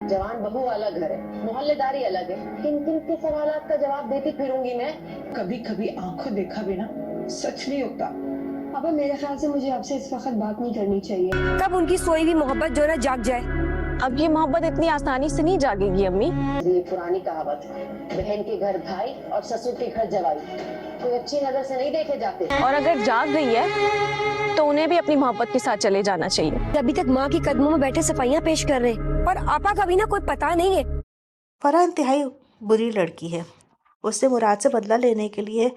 जवान बहू वाला घर है, मोहल्लेदारी अलग है। किन किन के सवालात का जवाब देती फिरूंगी मैं। कभी कभी आंखों देखा बिना सच नहीं होता। पापा मेरे ख्याल से मुझे आपसे इस वक्त बात नहीं करनी चाहिए। तब उनकी सोई हुई मोहब्बत जो है ना जाग जाए। अब ये मोहब्बत इतनी आसानी से नहीं जागेगी अम्मी। ये पुरानी कहावत है, बहन के घर भाई और ससुर के घर जवाई, कोई अच्छी नजर से नहीं देखे जाते। और अगर जाग गई है तो उन्हें भी अपनी मोहब्बत के साथ चले जाना चाहिए। अभी तक माँ के कदमों में बैठे सफाइयाँ पेश कर रहे हैं, पर आपा का भी ना कोई पता नहीं है। फराह इंतहाई बुरी लड़की है। उसने मुराद से बदला लेने के लिए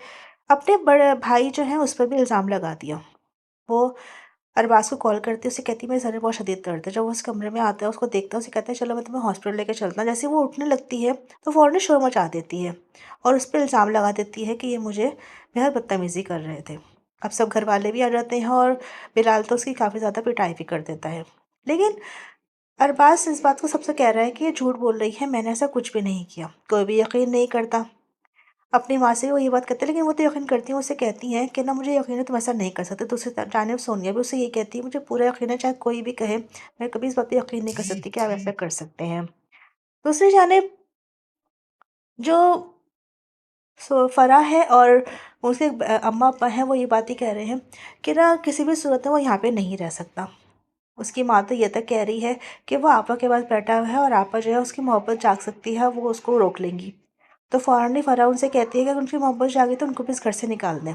अपने बड़े भाई जो हैं उस पर भी इल्ज़ाम लगा दिया। वो अरबाज को कॉल करती है, उसे कहती है मेरे सर में बहुत शदीद दर्द है। जब वो उस कमरे में आता है, उसको देखता है, उसे कहता है चलो मैं तुम्हें हॉस्पिटल लेकर चलता हूँ। जैसे वो उठने लगती है तो फ़ौरन शोर मचा देती है और उस पर इल्ज़ाम लगा देती है कि ये मुझे बेहद बदतमीज़ी कर रहे थे। अब सब घर वाले भी आ जाते हैं और बिलाल तो उसकी काफ़ी ज़्यादा पिटाई भी कर देता है। लेकिन अरबाज इस बात को सबसे कह रहा है कि ये झूठ बोल रही है, मैंने ऐसा कुछ भी नहीं किया। कोई भी यकीन नहीं करता। अपनी माँ से वो ये बात करते हैं, लेकिन वो तो यकीन करती हैं। उससे कहती हैं कि ना मुझे यकीन है तुम ऐसा नहीं कर सकते। दूसरी जानिब सोनिया भी उससे ये कहती है मुझे पूरा यकीन है, चाहे कोई भी कहे, मैं कभी इस बात पे यकीन नहीं कर सकती कि आप ऐसा कर सकते हैं। दूसरी जानिब जो फराह है और उसके अम्मा अब्बा हैं, वो ये बात ही कह रहे हैं कि ना किसी भी सूरत में वो यहाँ पे नहीं रह सकता। उसकी माँ तो ये तक कह रही है कि वो आपा के पास बैठा हुआ है और आपा जो है उसकी मोहब्बत जाग सकती है, वो उसको रोक लेंगी। तो फ़ौरन ही फराह उनसे कहती है कि अगर उनकी मोहब्बत जागी तो उनको भी इस घर से निकाल दें।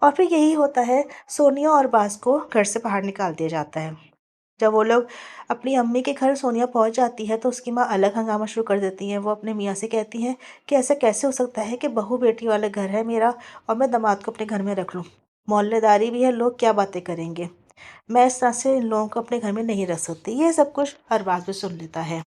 और फिर यही होता है, सोनिया और बाज़ को घर से बाहर निकाल दिया जाता है। जब वो लोग अपनी अम्मी के घर सोनिया पहुंच जाती है तो उसकी माँ अलग हंगामा शुरू कर देती हैं। वो अपने मियाँ से कहती हैं कि ऐसा कैसे हो सकता है कि बहू बेटी वाला घर है मेरा और मैं दामाद को अपने घर में रख लूँ। मोहल्लेदारी भी है, लोग क्या बातें करेंगे। मैं इस तरह से इन लोगों को अपने घर में नहीं रख सकती। ये सब कुछ अरबाज भी सुन लेता है।